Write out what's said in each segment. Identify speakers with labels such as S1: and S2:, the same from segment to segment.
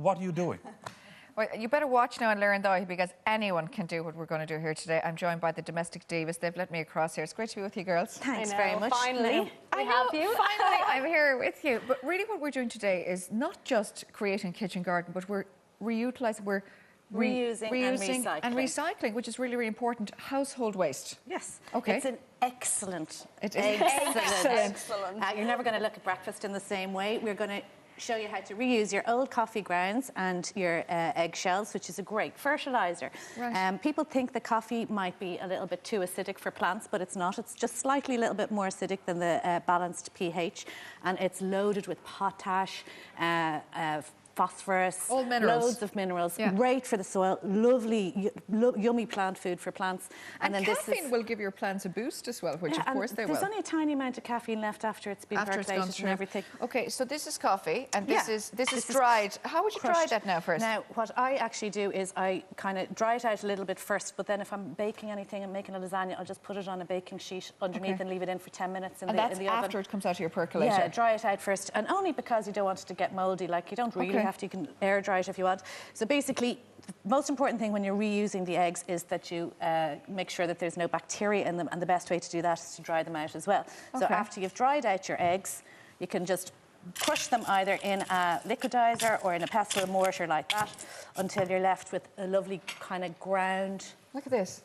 S1: what are you doing?
S2: Well, you better watch now and learn, though, because anyone can do what we're going to do here today. I'm joined by the domestic divas. They've let me across here. It's great to be with you, girls.
S3: Thanks very much.
S4: Finally, we have you.
S2: Finally, I'm here with you. But really what we're doing today is not just creating kitchen garden, but we're reutilising, we're
S3: Reusing
S2: and recycling, which is really, really important. Household waste.
S3: Yes.
S2: Okay.
S3: It's an excellent.
S2: It is
S3: excellent. You're never going to look at breakfast in the same way. We're going to show you how to reuse your old coffee grounds and your eggshells, which is a great fertilizer.
S2: Right.
S3: People think the coffee might be a little bit too acidic for plants, but it's not. It's just slightly a little bit more acidic than the balanced pH, and it's loaded with potash, phosphorus,
S2: all minerals.
S3: Loads of minerals,
S2: yeah.
S3: Great for the soil, lovely, yummy plant food for plants.
S2: And then caffeine will give your plants a boost as well, which of course they will.
S3: There's only a tiny amount of caffeine left after it's been percolated and everything.
S2: Okay, so this is coffee, and this is dried. How would you dry that now first?
S3: Now, what I actually do is I kind of dry it out a little bit first, but then if I'm baking anything and making a lasagna, I'll just put it on a baking sheet underneath and leave it in for 10 minutes in the oven.
S2: After it comes out of your percolator?
S3: Yeah, dry it out first, and only because you don't want it to get mouldy. Like, you don't really have to. You can air dry it if you want. So basically, the most important thing when you're reusing the eggs is that you make sure that there's no bacteria in them, and the best way to do that is to dry them out as well. So after you've dried out your eggs, you can just crush them either in a liquidizer or in a pestle mortar like that until you're left with a lovely kind of ground.
S2: Look at this.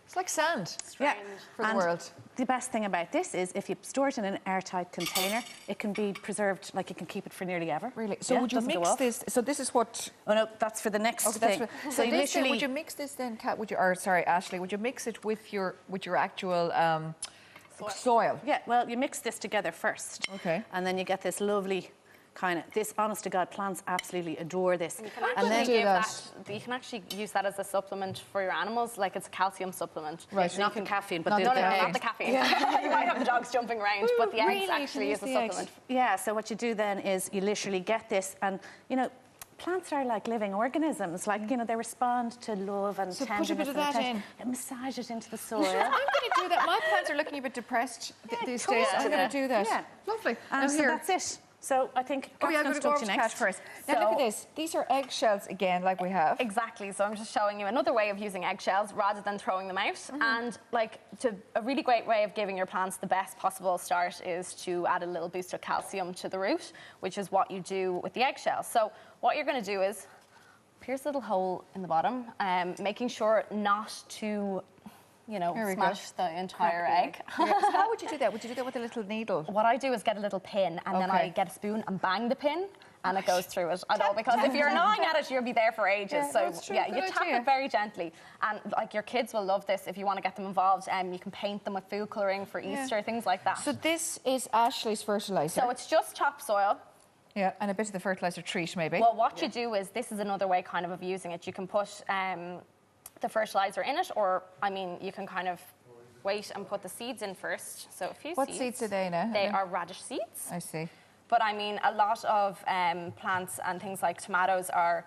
S2: It's like sand.
S3: Yeah.
S2: For the world.
S3: The best thing about this is if you store it in an airtight container, it can be preserved, like you can keep it for nearly ever.
S2: Really? So would you mix this? So this is what?
S3: Oh no, that's for the next thing.
S2: So literally, would you mix this then, Kat? Ashley, would you mix it with your actual soil?
S3: Yeah. Well, you mix this together first.
S2: Okay.
S3: And then you get this lovely kind of, this, honest to God, plants absolutely adore this.
S4: You can actually use that as a supplement for your animals, like it's a calcium supplement.
S3: Right, not the caffeine, but
S4: not the caffeine. You might have the dogs jumping around, but the eggs actually is a supplement.
S3: Yeah, so what you do then is you literally get this, and, you know, plants are like living organisms, like, you know, they respond to love and tenderness.
S2: So put a bit of that in.
S3: And massage it into the soil.
S2: I'm going to do that. My plants are looking a bit depressed these days. I'm going to do that.
S3: Yeah.
S2: Lovely.
S3: So that's it. So I think
S2: I'm going to go over to Kat first. Now look at this. These are eggshells again, like we have.
S4: Exactly. So I'm just showing you another way of using eggshells rather than throwing them out. And a really great way of giving your plants the best possible start is to add a little boost of calcium to the root, which is what you do with the eggshells. So what you're going to do is pierce a little hole in the bottom, making sure not to, you know, smash the entire egg.
S2: So how would you do that? Would you do that with a little needle?
S4: What I do is get a little pin, and then I get a spoon and bang the pin, and it goes through it. I know, because if you're gnawing at it, you'll be there for ages.
S2: Yeah,
S4: so
S2: that's true.
S4: yeah, you tap it very gently, and like your kids will love this if you want to get them involved. You can paint them with food colouring for Easter, things like that.
S2: So this is Ashley's fertiliser.
S4: So it's just topsoil.
S2: Yeah, and a bit of the fertiliser treat, maybe.
S4: Well, what you do is, this is another way kind of using it. You can put the fertiliser in it, or, I mean, you can kind of wait and put the seeds in first. So a few seeds.
S2: What seeds are they now?
S4: They are radish seeds.
S2: I see.
S4: But I mean, a lot of plants and things like tomatoes are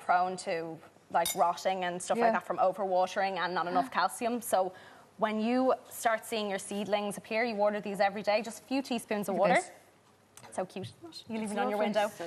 S4: prone to like rotting and stuff like that from overwatering and not enough calcium. So when you start seeing your seedlings appear, you water these every day, just a few teaspoons of water. So cute. You leave it on your window.
S3: So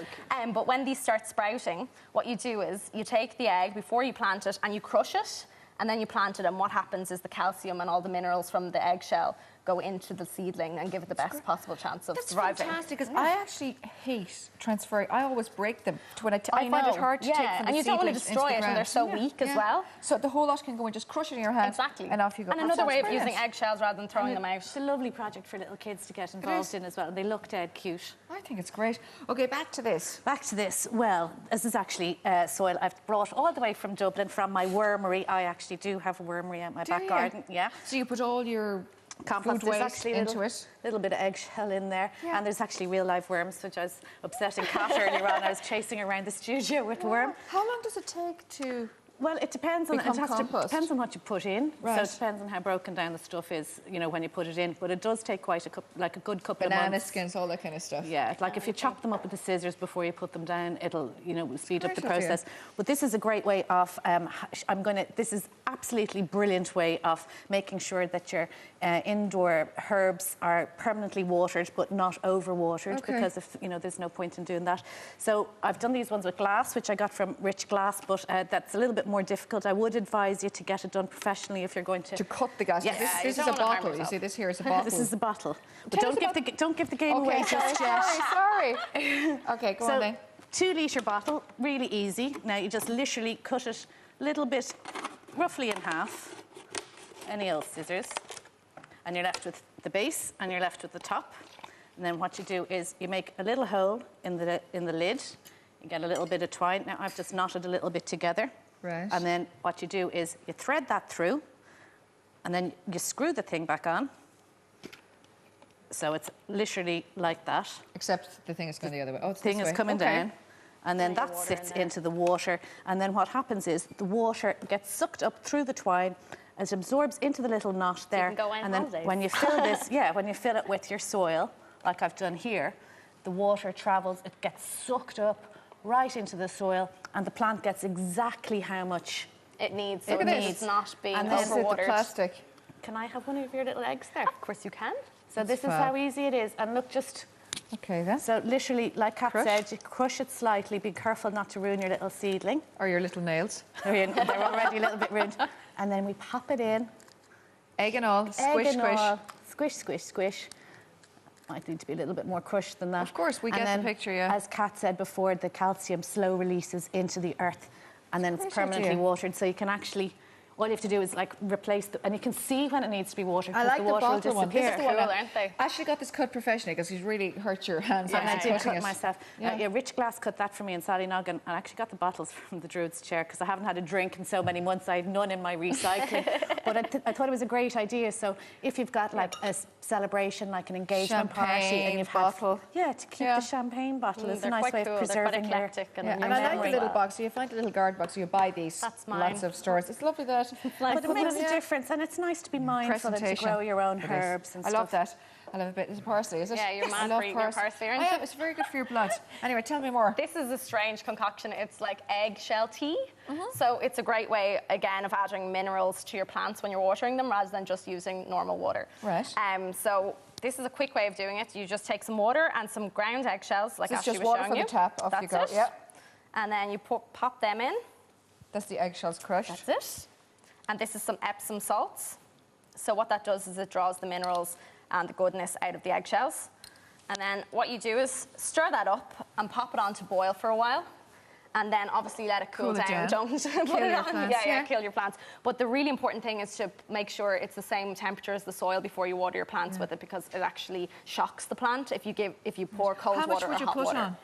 S4: but when these start sprouting, what you do is you take the egg before you plant it and you crush it, and then you plant it, and what happens is the calcium and all the minerals from the eggshell go into the seedling and give it the best possible chance of surviving.
S2: That's fantastic, because I actually hate transferring. I always break them. I find it hard to take from the
S4: and you don't want to
S2: seedlings
S4: destroy
S2: into
S4: it,
S2: the
S4: and they're so
S2: ground.
S4: weak as well.
S2: So the whole lot can go and just crush it in your hand.
S4: Exactly.
S2: And off you go.
S4: And another way of using eggshells rather than throwing them out.
S3: It's a lovely project for little kids to get involved in as well. They look dead cute.
S2: I think it's great. Okay, back to this.
S3: Back to this. Well, this is actually soil I've brought all the way from Dublin, from my wormery. I actually do have a wormery at my back garden. Yeah.
S2: So you put all your
S3: compost
S2: food waste into it.
S3: Little bit of eggshell in there, and there's actually real live worms, which I was upsetting Kat earlier on. I was chasing around the studio with worm.
S2: How long does it take to
S3: Well, it depends on
S2: Become compost.
S3: depends on what you put in.
S2: Right.
S3: So it depends on how broken down the stuff is, you know, when you put it in. But it does take quite a good couple of
S2: Banana
S3: months.
S2: skins, all that kind of stuff.
S3: Yeah, like if you chop them up with the scissors before you put them down, it'll, you know, speed up the
S2: Great idea.
S3: process. But this is a great way of, this is absolutely brilliant way of making sure that your indoor herbs are permanently watered, but not overwatered,
S2: Okay.
S3: because if, you know, there's no point in doing that. So I've done these ones with glass, which I got from Rich Glass, but that's a little bit more difficult. I would advise you to get it done professionally if you're going to...
S2: To cut the gas.
S3: Yes.
S2: This,
S3: Yeah,
S2: this
S4: you
S2: is a
S4: don't wanna harm
S2: bottle. You
S4: yourself.
S2: see, this here is a bottle.
S3: This is the bottle. But
S2: Tell us
S3: don't give the game away
S2: Okay,
S3: just yet.
S2: sorry. Okay, go on
S3: So,
S2: then.
S3: 2-litre bottle, really easy. Now you just literally cut it a little bit, roughly in half. Any old scissors. And you're left with the base and you're left with the top. And then what you do is you make a little hole in the lid. You get a little bit of twine. Now I've just knotted a little bit together.
S2: Right.
S3: And then what you do is you thread that through and then you screw the thing back on. So it's literally like that.
S2: Except the thing is going the other way. Oh, it's
S3: Thing
S2: this
S3: is
S2: way.
S3: coming
S2: Okay.
S3: down, and then
S4: Put your
S3: that
S4: water
S3: sits
S4: in there.
S3: into the water. And then what happens is the water gets sucked up through the twine, as it absorbs into the little knot there.
S4: can go on
S3: and then
S4: holidays.
S3: when you fill this, when you fill it with your soil, like I've done here, the water travels, it gets sucked up right into the soil, and the plant gets exactly how much.
S4: It needs, so
S3: It
S4: it
S3: needs.
S4: needs not being
S3: And then
S2: This is the
S4: overwatered.
S2: plastic.
S3: Can I have one of your little eggs there?
S4: Of course you can.
S3: So this is
S2: fab.
S3: how easy it is. And look, just
S2: Okay then.
S3: so literally, like Kat
S2: Crush.
S3: said, you crush it slightly. Be careful not to ruin your little seedling.
S2: Or your little nails.
S3: They're already a little bit ruined. And then we pop it in.
S2: Egg and all.
S3: Egg
S2: Squish,
S3: and
S2: squish.
S3: all. Squish, squish, squish. Might need to be a little bit more crushed than that.
S2: Of course, we
S3: And
S2: get the
S3: then,
S2: picture, yeah.
S3: As Kat said before, the calcium slow releases into the earth, and then it's
S2: Great
S3: permanently
S2: idea.
S3: watered. So you can actually, all you have to do is like replace and you can see when it needs to be watered.
S2: I
S3: 'cause
S2: like
S3: the
S2: the
S3: water will
S2: bottle one. This
S3: disappear.
S2: is the one
S4: Cool,
S2: I
S4: aren't they?
S2: Ashley got this cut professionally because he's really hurt your hands.
S3: And I
S2: on
S3: did
S2: cutting
S3: cut
S2: it.
S3: myself.
S2: Yeah.
S3: Rich Glass cut that for me in Sallynoggin, and I actually got the bottles from the Druid's chair because I haven't had a drink in so many months. I had none in my recycling. But I thought it was a great idea. So if you've got like a celebration, like an engagement party,
S2: Champagne
S3: and you've
S2: bottle.
S3: to keep
S2: Yeah.
S3: the champagne bottle. It's a
S4: They're
S3: nice
S4: quite
S3: way
S4: cool.
S3: of
S4: They're quite
S3: preserving your,
S4: eclectic and
S2: Yeah,
S3: your
S2: and I like the
S3: memory.
S2: little box. So you find a little guard box, so you buy these.
S4: That's mine.
S2: Lots of stores. It's lovely that.
S3: But it makes a
S2: Yeah.
S3: difference, and it's nice to be mindful and to
S2: Presentation.
S3: grow your own
S2: It is.
S3: herbs and
S2: I
S3: stuff.
S2: love that. I love a bit. It's parsley, is it?
S4: Yeah, you're
S2: I
S4: mad
S2: love
S4: for eating your parsley, aren't
S2: I am.
S4: you?
S2: It's very good for your blood. Anyway, tell me more.
S4: This is a strange concoction. It's like eggshell tea.
S2: Mm-hmm.
S4: So it's a great way, again, of adding minerals to your plants when you're watering them rather than just using normal water.
S2: Right.
S4: So this is a quick way of doing it. You just take some water and some ground eggshells, like
S2: So it's
S4: Ashley
S2: just
S4: was
S2: water
S4: showing
S2: from
S4: you.
S2: the tap, off you
S4: That's
S2: go.
S4: it.
S2: Yep.
S4: And then you pop them in.
S2: That's the eggshells crushed.
S4: That's it. And this is some Epsom salts. So what that does is it draws the minerals and the goodness out of the eggshells. And then what you do is stir that up and pop it on to boil for a while. And then obviously let it cool
S2: Cool it
S4: down.
S2: down.
S4: Don't put
S2: Kill
S4: it
S2: your
S4: on.
S2: plants,
S4: Yeah,
S2: yeah.
S4: kill your plants. But the really important thing is to make sure it's the same temperature as the soil before you water your plants with it, because it actually shocks the plant if you pour cold
S2: How much
S4: water
S2: would
S4: or
S2: you
S4: hot
S2: put
S4: water.
S2: on?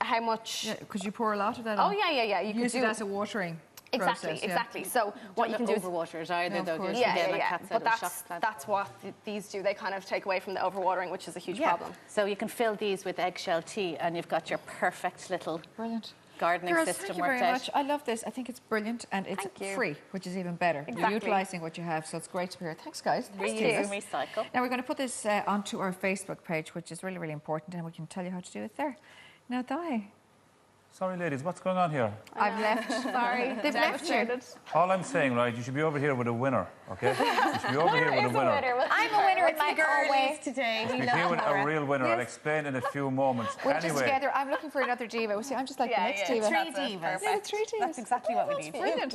S4: How much?
S2: Yeah, could you pour a lot of that
S4: Oh
S2: on?
S4: yeah. You
S2: Use
S4: could
S2: it
S4: do
S2: as a watering
S4: exactly,
S2: process, yeah.
S4: exactly. So what you can do is
S3: overwater it either,
S2: No, of
S3: though.
S2: course.
S3: Again, like Kat said,
S4: But
S3: it'll shock the plant.
S4: that's what these do. They kind of take away from the overwatering, which is a huge problem.
S3: So you can fill these with eggshell tea, and you've got your perfect little
S2: Brilliant.
S3: gardening
S2: Girls,
S3: system
S2: thank you
S3: worked
S2: very
S3: out.
S2: much. I love this. I think it's brilliant and it's
S4: Thank you.
S2: free, which is even better. You're
S4: Exactly.
S2: utilising what you have, so it's great to be here. Thanks, guys. Thanks,
S3: Reuse
S2: Jesus.
S3: and recycle.
S2: Now we're going to put this onto our Facebook page, which is really, really important, and we can tell you how to do it there. Now, Di,
S1: Sorry, ladies, what's going on here?
S2: I've left.
S4: Sorry,
S2: They've left you.
S1: All I'm saying, right, you should be over here with a winner, okay? You should be over here with a winner.
S2: I'm a winner in my girl.
S3: today.
S1: You should be here with a real winner. I'll explain in a few moments.
S2: We're just
S1: Anyway,
S2: together. I'm looking for another diva. See, I'm just like the next diva.
S3: Three
S4: That's it,
S3: divas.
S4: perfect.
S2: Yeah, the three divas.
S3: That's exactly what we need.
S2: brilliant.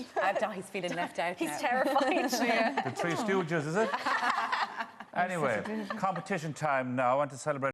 S3: He's feeling left out
S4: He's
S3: now.
S4: terrified.
S1: the Three Stooges, is it? Anyway, competition time now. I want to celebrate.